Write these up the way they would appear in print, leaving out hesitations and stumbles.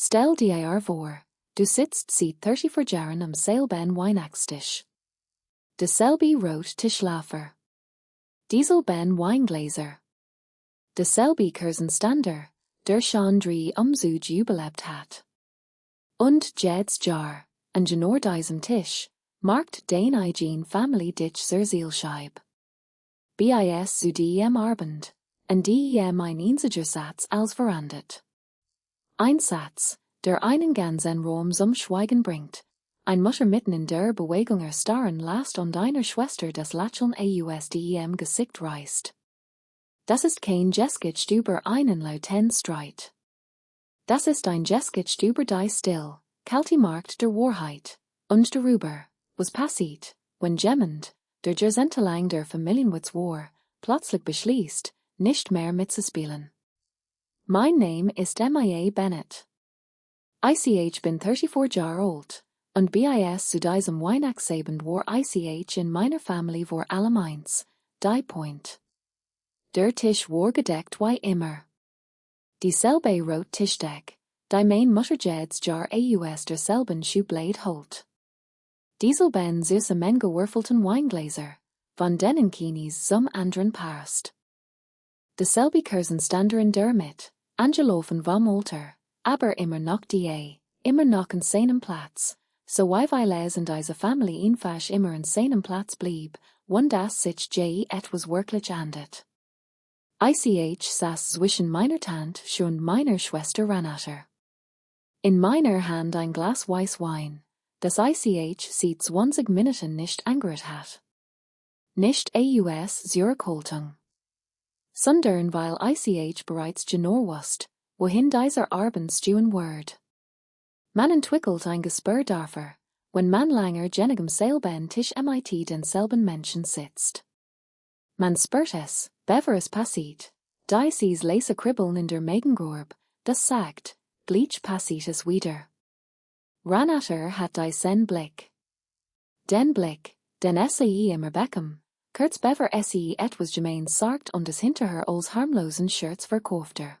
Stel dir vor, du sitzt seit 34 Jahren am Seilbahn Weihnachtstisch. De Selby Rot Tischlafer. Diesel Ben Weingläser. De Selby Kursenstander, der schon drei Umzug überlebt hat. Und Jed's Jar, an Janor diesem Tisch, markt den Eigen Family Ditch zur Zielscheibe. Bis zu dem Abend, an dem ein einziger Satz als verandet. Ein Satz, der einen ganzen Raum zum Schweigen bringt, ein Mutter mitten in der Bewegung erstarren lässt und einer Schwester das Lächeln aus dem Gesicht reißt. Das ist kein Geskitsch über einen lauten Streit. Das ist ein Geskitsch über die still, kalte Markt der Wahrheit, und darüber, was passiert, wenn jemand, der jahrzehntelang der Familienwitz war, plötzlich beschließt, nicht mehr mitzuspielen. Mein Name ist Mia Bennett. Ich bin 34 Jahre alt, und bis zu diesem Weihnachtsabend war ich in meiner Familie vor allem eins, die Point. Der Tisch war gedeckt wie immer. Dieselbe rot Tischdeck, die mein Mutter Jed's Jar aus derselben Schublade holt. Dieselben süße Menge gewürfelten Weingläser, von denen keines zum anderen passt. Dieselbe Kursenstander in der Mitte, angelaufen vom Alter, aber immer noch immer noch an seinem Platz, so weil es in dieser Familie einfach immer an seinem Platz blieb, wenn das sich etwas wirklich ändert. Ich saß zwischen meiner Tante und meiner Schwester Renate. In meiner Hand ein Glas Weißwein, das ich seit 20 Minuten nicht angerührt hat. Nicht aus Zurückhaltung, sondern weil ich bereits genau wusste, wohin dieser Abend stehen wird. Man entwickelt ein Gespür dafür, wenn man länger genigem selben Tisch mit denselben Menschen sitzt. Man spürt es, bevor es passiert, da sie's leise Kribbeln in der Magengrube, das sagt, gleich passiert es wieder. Renate hat diesen Blick. Den Blick, den immer beckham, kurz bevor etwas Gemeins sagt und es hinterher als harmlosen Scherz verkaufte.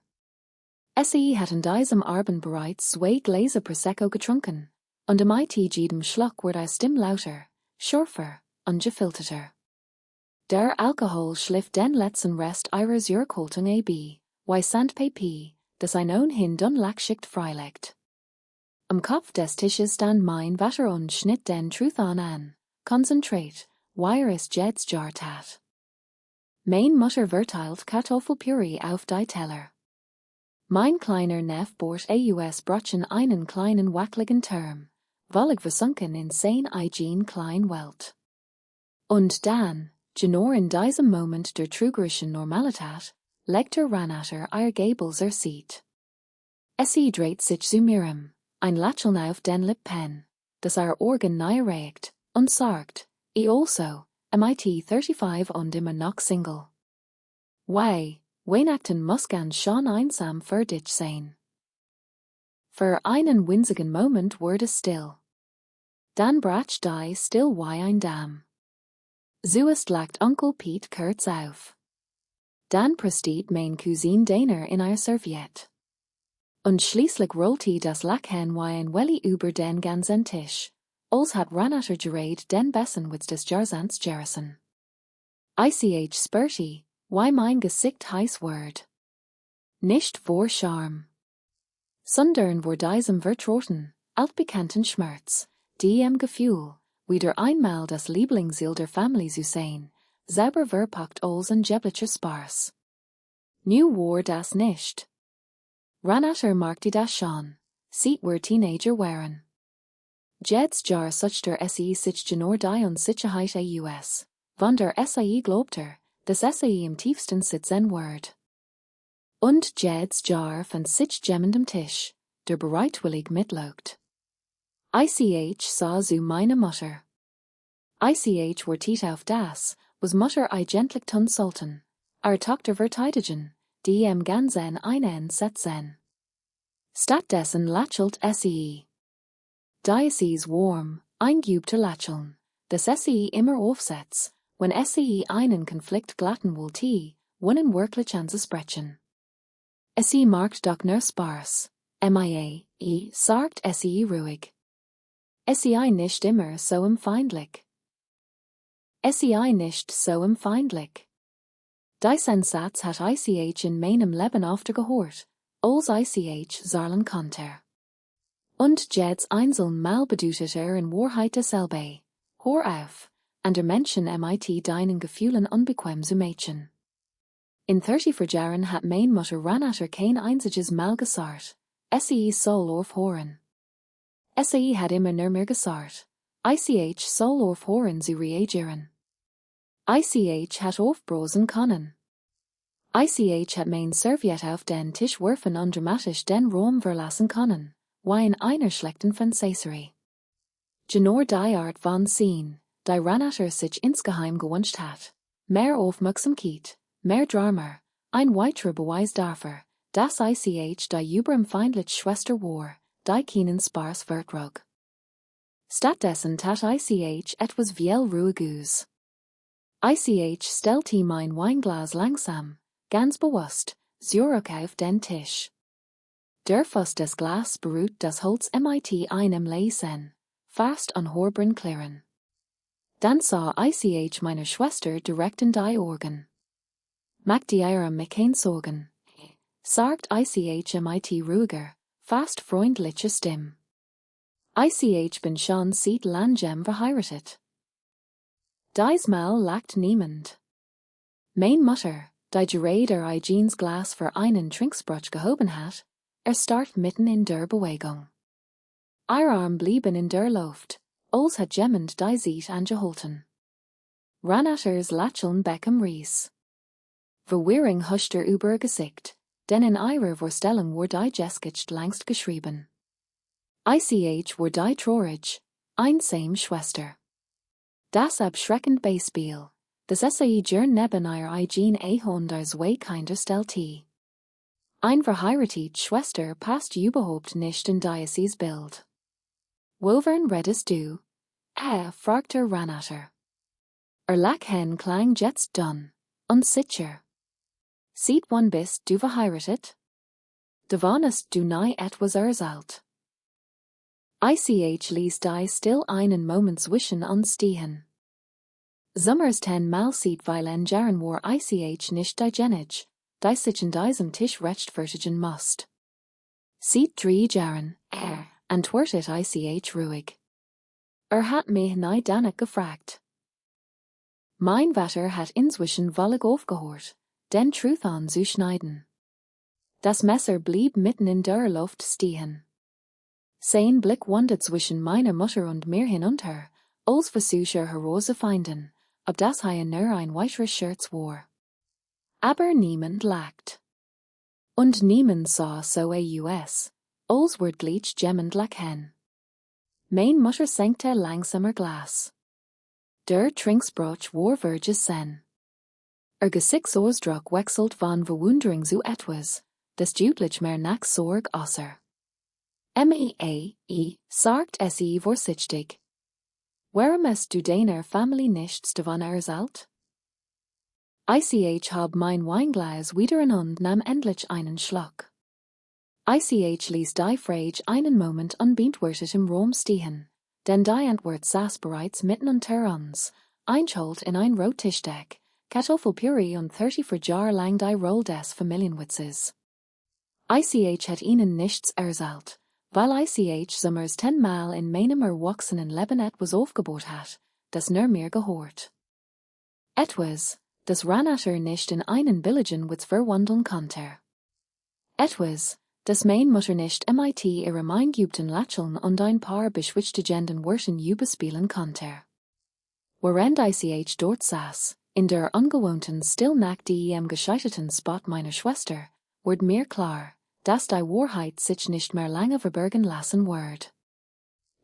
Hat an diesem Abend bereits 2 Gläser Prosecco getrunken, und mit jedem Schluck wurde die Stimme lauter, schärfer und gefilterter. Der Alkohol schliff den letzten Rest ihrer Zurückhaltung ab, wie Sandpapier, das ein ohnehin dunlackschicht freilegt. Am Kopf des Tisches stand mein Vater und schnitt den Truth an, konzentriert, wie es Jed's Jar tat. Mein Mutter verteilt Kartoffelpüree auf die Teller. Mein kleiner Nef bohrt aus Brotchen einen kleinen wackeligen Turm, völlig versunken in sein eigen klein Welt. Und dann, genau in diesem Moment der trügerischen Normalität, legt Renate ihr Gabels Seat. Dreht sich zu Miriam, ein Lächeln auf den Lippen, das ihr Organ nahe regt, und sagt, ich also, mit 35 und immer noch Single. Weihnachten muss ganz schon einsam für dich sein. Für einen winzigen Moment wurde es still. Dann brach die still wie ein Damm. Zuerst lacht Onkel Pete kurz auf. Dann prestet mein Cousin Dana in ihr Serviette. Und schließlich rollte das Lachen wie ein Welli über den ganzen Tisch, als hat Renate gerät den besten Witz des Jahrzehnts gerissen. Ich spürte, wie mein Gesicht heiß wird. Nicht vor Charme, sondern vor diesem vertrauten, altbekannten Schmerz, dem Gefühl, wieder einmal das Lieblingsziel der Familie zu sein, sauber verpackt als ein jährlicher Spaß. Nu war das nicht. Renate merkte das schon, seit wir Teenager waren. Jed's Jar suchter sich genor die Unsicherheit aus, von der glaubte, dass im tiefsten sitzen wird. Und Jed's Jar von sich gemmendem Tisch, der bereitwillig mitlogt. Ich sah zu meine Mutter. Ich war auf das, was Mutter eigentlich tun sollten, Tochter verteidigen, die im Ganzen einen setzen. Stattdessen lächelt Da es warm, eingeübte Lächeln, das immer aufsetzt, wenn einen Konflikt glatten wollte, wonnen wirklich an zu sprechen. Markt doch nur Spaß, Mia, sagt sie ruhig. Sei nicht immer so empfindlich. Sei nicht so empfindlich. Diesen Satz hat ich in meinem Leben oft gehört, als ich zahlen konnte. Und jedes einzelne Mal bedeutet in Wahrheit dasselbe. Hör auf, andere Menschen mit deinen Gefühlen unbequem zu machen. In 34 Jahren hat mein Mutter Ranatter kein einziges Mal gesagt, sie soll aufhören. Sie hat immer nur mehr gesagt, ich soll aufhören zu reagieren. Ich hat aufbrosen können. Ich hat mein Serviette auf den Tisch werfen und dramatisch den Raum verlassen können, wie in einer schlechten Französerie. Genor die Art von Scene, die Ranatter sich insgeheim gewünscht hat, mehr Aufmerksamkeit, mehr Drama, ein weiterer Beweis dafür, dass ich die überempfindliche Schwester war, die keinen Spaß vertrug. Stattdessen tat ich etwas viel Ruhiges. Ich stellte mein Weinglas langsam, ganz bewusst, zurück auf den Tisch. Der Fuß des Glas beruht das Holz mit einem leisen, fast unhörbaren Klirren. Dann sah ich meine Schwester direkt in die Augen. Macht ihr mich keine Sorgen, sagt ich mit ruhiger, fast freundlicher Stimme. Ich bin schon seit langem verheiratet. Diesmal lacht niemand. Mein Mutter, die gerade Jeans Glas für einen Trinksprutsch gehoben hat, starrt mitten in der Bewegung. Ihr Arm blieben in der Luft, als hat jemand die Seite angehalten. Ranatters Lacheln Beckham Ries. Verwirrung huscht über Gesicht, denn in ihrer Vorstellung war die Gesicht längst geschrieben. Ich war die traurig, einsame Schwester. Das abschreckend Beispiel, das sie neben ihr eigen Ehund als Wegkinder stellte. Ein verheiratet Schwester passt überhaupt nicht in dieses Bild. Wovon redest du? Fragte Ranatter. Lachen klang jetzt dun, unsicher. Seit wann bist du verheiratet? Davonest du nie etwas erzählt. Ich ließ die still einen Moment zwischen uns stehen. Sommers 10 Mal seit weilen Jahren war ich nicht diejenige, die sich an diesem Tisch rechtfertigen musst. Seit 3 Jahren, antwortet ich ruhig. Hat mich nie danach gefragt. Mein Vater hat inzwischen wollig aufgehört, den Truth anzuschneiden. Das Messer blieb mitten in der Luft stehen. Sein Blick wanderte zwischen meiner Mutter und mir hinunter, als versuche herauszufinden, ob das hier nur ein weiteres Scherz war. Aber niemand lacht. Und niemand sah so aus, als wirklich jemand lachen. Mein Mutter senkte langsamer Glas. Der Trinksprutsch war vergessen. Gesichtsausdruck wechselt von Verwunderung zu etwas, das deutlich mehr nach Sorge aussah. Sagt sie vorsichtig. Warum hast du deiner Familie nichts davon erzählt? Ich hab mein Weinglas wieder in und nahm endlich einen Schluck. Ich ließ die Frage einen Moment unbeantwortet im Raum stehen, denn die Antwort saß bereits mitten unter uns, einschult in ein Rottischdeck, Kartoffelpüree und 34 Jahre lang die Rolle des Familienwitzes. Ich hat ihnen nichts erzählt, weil ich sommers 10 Mal in meinem erwachsenen Leben etwas aufgebaut hat, das nur mir gehört. Etwas, das Ranatter nicht in einen billigen Witz verwandeln konnte. Etwas, das mein Mutter nicht mit ihrem eingeübten Lächeln und ein paar beschwichtigenden Worten überspielen konnte. Während ich dort saß, in der ungewohnten still nach dem gescheiterten Spot meiner Schwester, wurde mir klar, dass die Wahrheit sich nicht mehr lange verbergen lassen wird.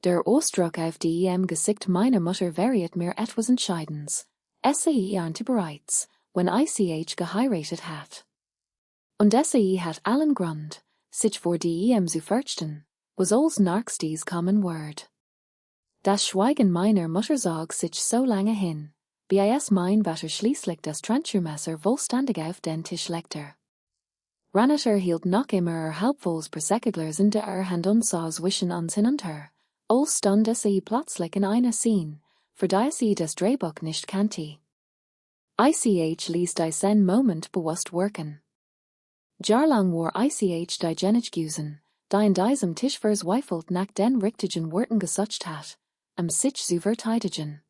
Der Ausdruck auf dem Gesicht meiner Mutter variiert mir etwas Entscheidens. Sie ahnte bereits, wenn ich geheiratet hat. Und sie hat allen Grund, sich vor dem zu fürchten, was als nächstes kommen wird. Das Schweigen meiner Mutter zog sich so lange hin, bis mein Vater schließlich das Trenchermesser vollständig auf den Tisch legte. Ranatter hielt noch immer Hurtfuls Persekegler in der Hand unsaws wischen ans hinunter. Ol stund plötzlich in einer Scene, für die sie das Drehbuch nicht kannte. Ich ließ die sen Moment bewusst wirken. Jahrlang war ich die Genich gusen, die in diesem Tisch verzweifelt nach den richtigen Worten gesucht hat, sich zu verteidigen.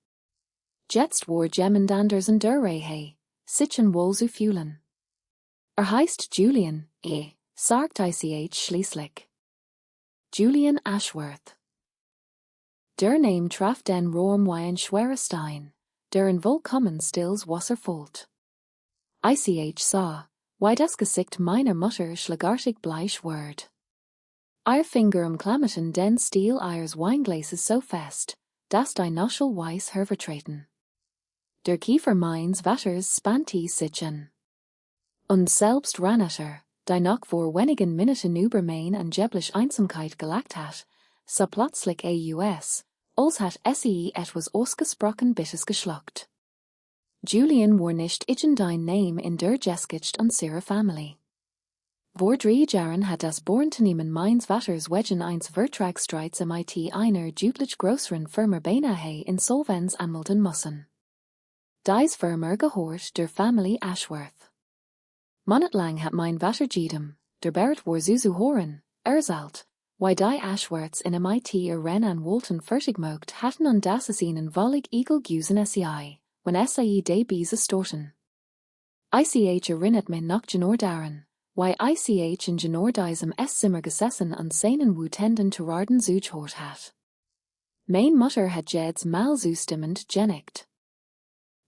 Jetzt war jemand anders in der Reihe, sich wohl zu fühlen. Heißt Julian, sagt ich schließlich. Julian Ashworth. Der Name traf den Rohm wie ein schwerer Stein, der in vollkommen stills Wasser fällt. Ich sah, wie das Gesicht meiner Mutter schlagartig bleich ward. Ihr Finger umklammerten den Stiel ihres Weinglases so fest, dass die Noschel weiß hervertreten. Der Kiefer meines Watters spannte sich an. Und selbst Ranatter, die noch vor wenigen Minuten über mein angeblich Einsamkeit gelacht hat, sah plötzlich aus, als hat etwas ausgesprochen Bittes geschluckt. Julian war nicht dein Name in der Geschichte unserer Familie. Vor 3 Jahren hat das Borntenehmen meines Watters wegen eines Vertragsstreits mit einer deutlich größeren Firma beinahe Insolvenz anmelden müssen. Dies Firma gehört der Familie Ashworth. Monatelang hat mein Vater Jedem, der Barrett war zu hören, erzählt, wie die Ashworths in ihr Rennen wollten fertig gemacht hatten und dass es ihnen wollig egal gewesen sei, wenn die Beise storten. Erinnert mich noch genau daran, wie in genau diesem Esszimmer gesessen und seinen wütenden Tiraden zugehört hat. Mein Mutter hat jedes Mal zustimmend genickt.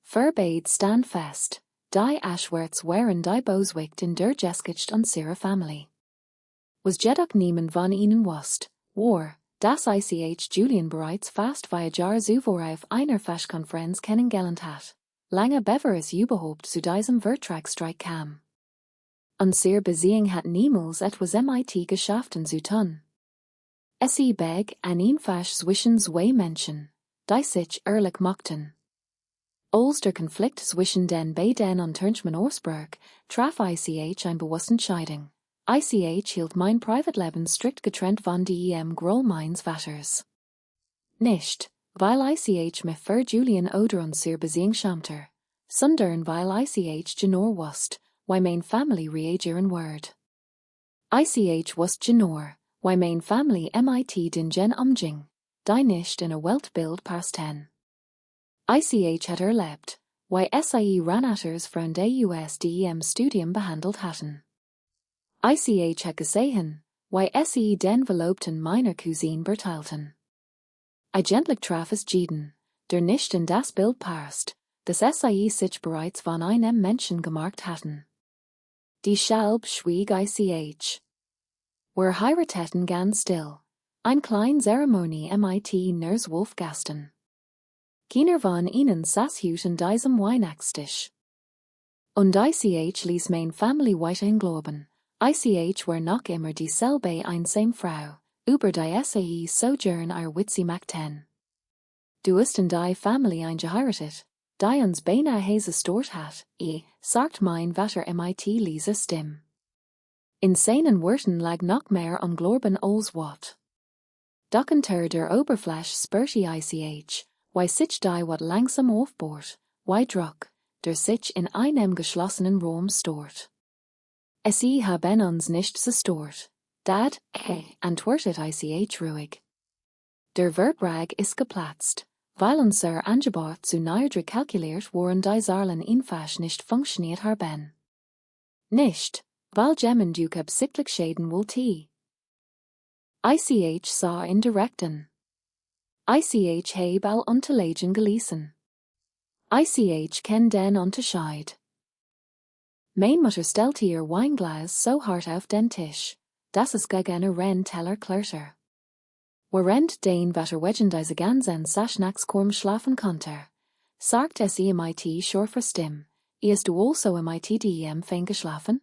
Verbeit stand fest, die Ashworths waren die Bösewicht in der Geschichte unserer Familie. Was jedoch niemand von ihnen wusste, war, dass Julian bereits fast wie ein Jahr zuvor auf einer Fachkonferenz kennengelernt hat, lange bevor es überhaupt zu diesem Vertragsstreit kam. Unsere Beziehung hat niemals etwas geschafft zu tun. Es beg an einfach zwischen zwei Menschen, die sich ehrlich mochten. Als der Konflikt zwischen den beiden Unternehmen ausbrach, traf ich ein bewusste Entscheidung. Ich hielt mein Privatleben strikt getrennt von dem Groll meines Vaters. Nicht, weil ich mich für Julian oder unsere Beziehung schämte, sondern weil ich genau wusste, wie mein Family reagieren wird. Ich wusste genau, wie mein Family mit den Gen umging, die nicht in ein Weltbild passten. Ich hat erlebt, wie Ranatters von der USDEM Studium behandelt hatten. Ich hat gesehen, wie den Verlobten meiner Cousine beurteilten. Eigentlich traf es jeden, der nicht in das Bild passt, das sich bereits von einem Menschen gemarkt hatten. Deshalb schwieg ich. Wir heirateten ganz still, ein kleine Zeremonie mit ners Wolfgasten. Keiner von ihnen saß heute in diesem Weihnachtstisch. Und ich ließ mein Family weiterhin glauben, ich war noch immer dieselbe einsame Frau, über die sojourn witzi machten. Du hast in die Family eingeheiratet, die uns beinahe zerstört hat, sagt mein Vater mit leiser Stimme. In seinen Worten lag noch mehr Unglauben als Wort. Doch unter der Oberfläche spürte ich, wie sich die wat langsam aufbaut, wie Druck, der sich in einem geschlossenen Raum stort. Es haben uns nicht zerstört. Dad, antwortet ich ruhig. Der Vertrag ist geplatzt, weil unser Angebot zu niedrig kalkuliert war und die Zahlen einfach nicht funktioniert haben. Nicht, weil jemand du absichtlich schäden wollte. Ich sah indirekt an. Ich habe all Unterlagen gelesen. Ich kenn den Unterschied. Mein Mutter stellte ihr Weinglas so hart auf den Tisch, dass es gegen einen Teller klirrte. Während den Vater wegen diese ganzen Saschnackskorm schlafen konnte, sagte sie mit scharfer Stimme, ist du also mit dem Fang geschlafen?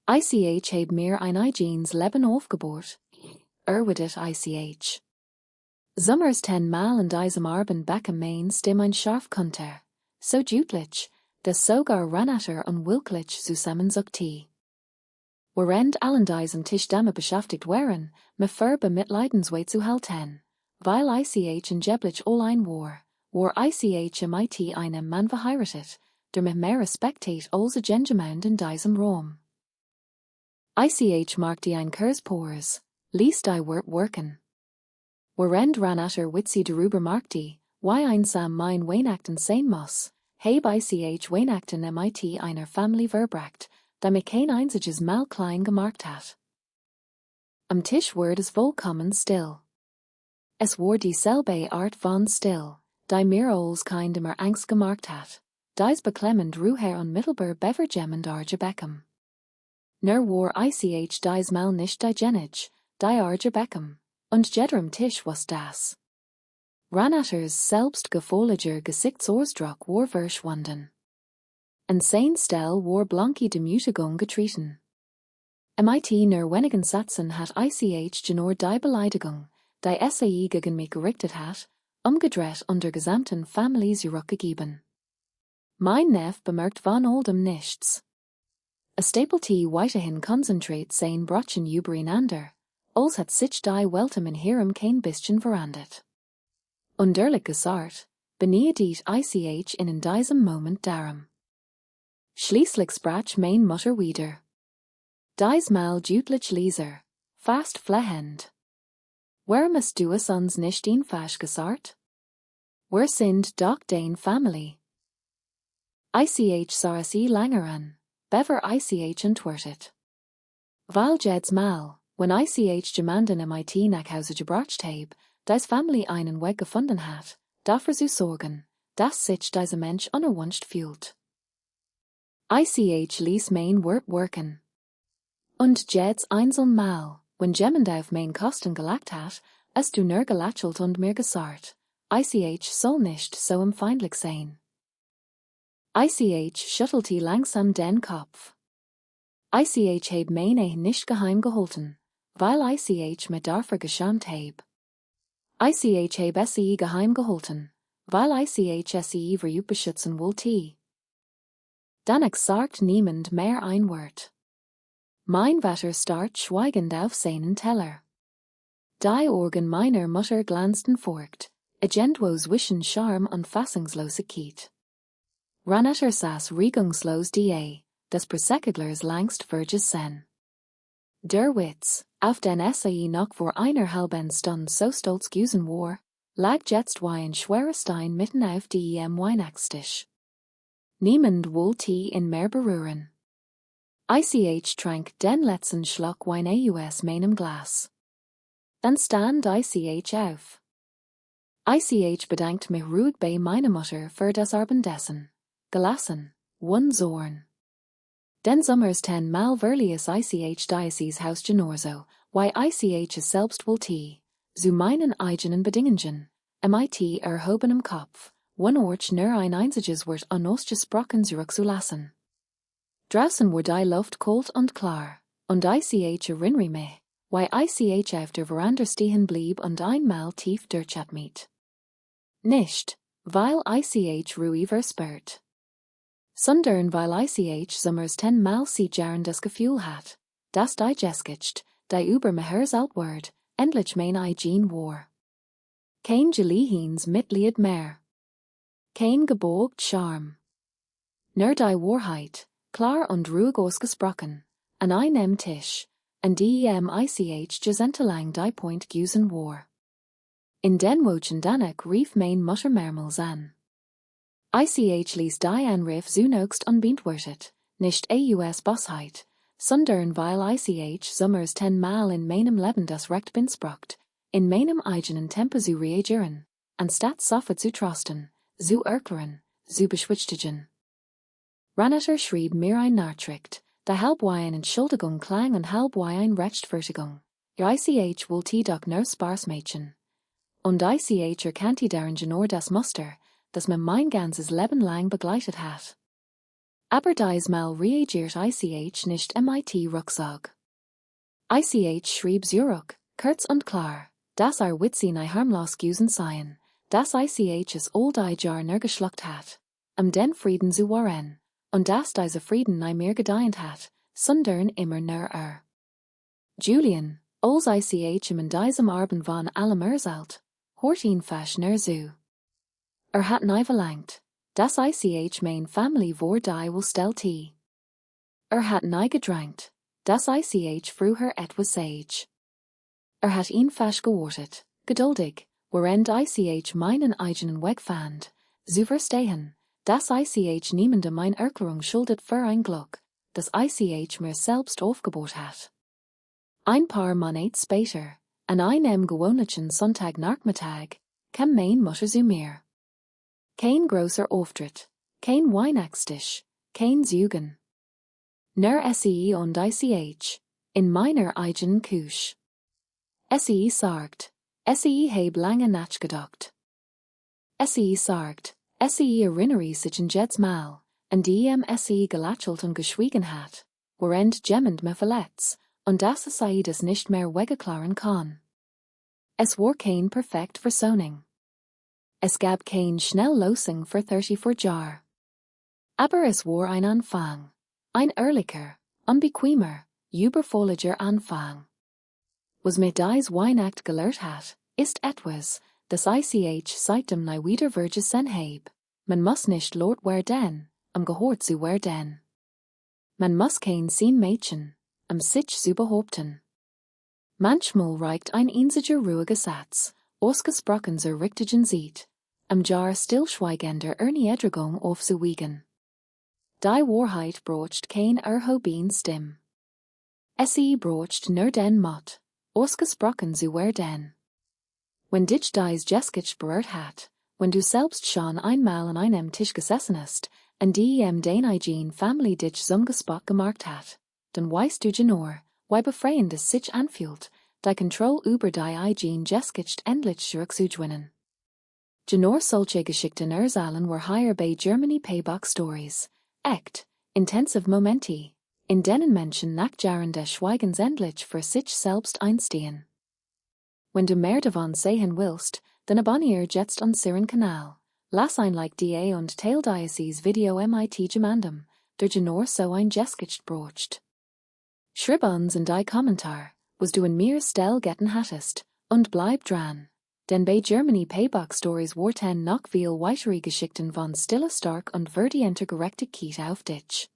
Ich habe mir ein eigenes Leben aufgebaut, erwidert ich. Sommers 10 Mal in diesem Abend beckam mein Stimme ein scharf konnte, so deutlich, dass sogar Ranatter unwillkürlich zusammenzuckte. Warend allen diesem Tisch dame beschäftigt wären, me verbe mitleidensweit zu halten, weil ich in Geblich allein war ich mit einem Mann verheiratet, der mit mehr Respektat als a Gentleman in diesem Raum. Ich mag die ein Kurspores, least I worken. Warend ran atter witsi darüber magdi, why ein Sam mein Weihnachten sein muss, heb ich Weihnachten mit einer Family verbracht, da mir kein einziges Mal klein gemarkt hat. Am Tisch ward es vollkommen still. Es war dieselbe Art von still, die mir als kind immer Angst gemarkt hat, dies beklemmend ruher unmittelbar bevergemmend arge Beckham. Nur war ich dies Mal nicht diejenige, die arge Beckham, und jedem Tisch was das. Ranaters selbstgefoliger Gesichtsausdruck war verschwunden. Ein sein Stel war blanke Demütigung getreten. Mit nur wenigen Sätzen hat ich genor die Beleidigung, die SAE gegen mich gerichtet hat, umgedreht und der gesamten Familie zurückgegeben. Mein Nef bemerkt von oldem nichts. Stapletie weiterhin konzentriert sein Brotchen übereinander, als hat sich die Weltem in Hirem kein bisschen verandet. Unterlich gesagt, benedigt ich in diesem Moment darum. Schließlich sprach mein Mutter wieder. Diesmal deutlich leiser, fast flehend. Warum hast du es uns nicht einfach gesagt? Wir sind doch dein Family. Ich sah es länger an, bever ich antwortet. Weil jedes Mal, wenn ich jemanden mit nach Hause gebracht heb, das Family einen Weg gefunden hat, dafür zu sorgen, dass sich dieser Mensch unerwünscht fühlt. Ich ließ mein Wort worken. Und jedes einzelne Mal, wenn jemand auf mein Kosten gelegt hat, hast du nur gelächelt und mir gesagt, ich soll nicht so empfindlich sein. Ich schüttelte langsam den Kopf. Ich heb meine nicht geheim gehalten, weil ich mir dafür geschämt heb. Ich heb es geheim gehalten, weil ich es beschützen wollte. Danach sagt niemand mehr ein Wort. Mein Vater starrt schweigend auf seinen Teller. Die Augen meiner Mutter glanzten fort, irgendwo zwischen Charme und Fassungslosigkeit. Ranather saß regungslos des Persekiglers langst vergessen. Der Witz, auf den SAE noch vor einer halben Stunde so stolz gewesen war, lag jetzt wie ein schwerer Stein mitten auf dem Weihnachtstisch. Niemand wollte ihn mehr berühren. Ich trank den letzten Schluck Wein aus meinem Glas. Dann stand ich auf. Ich bedankt mich ruhig bei meiner Mutter für das Abendessen, gelassen, ohne Zorn. Den Sommers 10 Mal verlies ich Diocese Haus Genorso, weil ich es selbst wollte, zu meinen eigenen Bedingungen, mit erhobenem Kopf, Ort nur ein einziges Wort an uns gesprochen zurückzulassen. Draußen war die Luft kalt und klar, und ich erinnere mich, weil ich auf der Veranda stehen blieb und einmal tief durchatmet. Nicht, weil ich ruhig verspürt, sondern weil ich Sommers 10 Mal Jahren das Gefühl hat, dass die Geskitcht, die über Mehers Altwort, endlich mein Eigen war. Kein Gelihins Mitglied mehr. Kein gebogt Charme. Nur die Wahrheit, klar und ruhig ausgesprochen, an einem Tisch, an dem ich jacentelang die Point gewesen war. In den Wochen danach rief mein Mutter mehrmals an. Ich ließ die Anruf zunächst unbeantwortet, nicht aus Bosheit, sondern weil ich Sommers 10 Mal in meinem Leben das Recht beansprucht, in meinem eigenen Tempo zu reagieren, anstatt sofort zu trosten, zu erklären, zu beschwichtigen. Ranather schrieb mir ein Nachricht, die halb wie eine Entschuldigung klang und halb wie eine Rechtfertigung. Ich wollte doch nur Spaßmädchen. Und ich erkannte darin genor das Muster, das mir mein ganzes Leben lang begleitet hat. Aber diesmal reagiert ich nicht mit Rucksack. Ich schrieb zurück, kurz und klar, dass Witzi nicht harmlos gewesen seien, dass ich es all die Jahr nur geschluckt hat, den Frieden zu wahren, und dass dieser Frieden nicht mehr gedient hat, sundern immer nur Julian, Ols ich im diesem Arben von allem erzählt, hortin fasch nur zu. Hat nie verlangt, das ich mein Family vor die will stellt. Hat nie gedrankt, das ich früher etwas sage. Hat ihn fasch gewortet, geduldig, worin ich meinen eigenen Weg fand, zu verstehen, das ich niemandem mein Erklärung schuldet für ein Glück, das ich mir selbst aufgebaut hat. Ein paar Monate später, an einem gewöhnlichen Sonntagnachmittag, kam mein Mutter zu mir. Kein großer Auftritt, kein Weihnachtstisch, kein Zeugen. Nur sie und ich, in meiner eigenen Küche. Sie sagt, sie heb lange nachgedacht. Sie sagt, sie erinnere sich in Jets Mal, an die sie gelächelt und geschwiegen hat, während jemand me verletzt, und dass sie das nicht mehr weggeklaren kann. Es war kein perfekt Versoning. Es gab kein Schnelllösung für 34 Jahre. Aber es war ein Anfang, ein ehrlicher, unbequemer, überfälliger Anfang. Was mir dies Weihnacht gelehrt hat, ist etwas, das ich seitdem nie wieder vergessen heb. Man muss nicht laut werden, gehört zu werden. Man muss kein sein Mädchen, sich zu behaupten. Manchmal reicht ein einziger ruhiger Satz, ausgesprochen zur richtigen Zeit, Jar stillschweigender Erniedrigung aufzuwiegen. Die Wahrheit brocht kein erhoben Stimm. Sie brocht nur den Mut, ausgesprochen zu werden. Wenn dich dies Jeskich berührt hat, wenn du selbst schon einmal an einem Tisch gesessen hast, an die den eigen Family dich zum Gespräch gemacht hat, dann weißt du genau, wie befreiend es sich anfühlt, die Kontrolle über die eigen Jeskich endlich zurückzugewinnen. Genor solche Geschichten erzählen war hier bei Germany Payback Stories, echt, intensive Momente, in denen Menschen nach Jahren des Schweigens endlich für sich selbst einstehen. Wenn du mehr davon sehen willst, dann abonniere jetzt unseren Kanal, lass ein Like da und teil dieses Video mit jemandem, der Genor so ein Jeskicht brocht. Schreib uns in die Kommentar, was du in mir Stell getten hattest, und bleib dran. Denn bei Germany Payback Stories warten noch viel weitere Geschichten von Stille Stark und verdienter gerechte Kiet auf dich.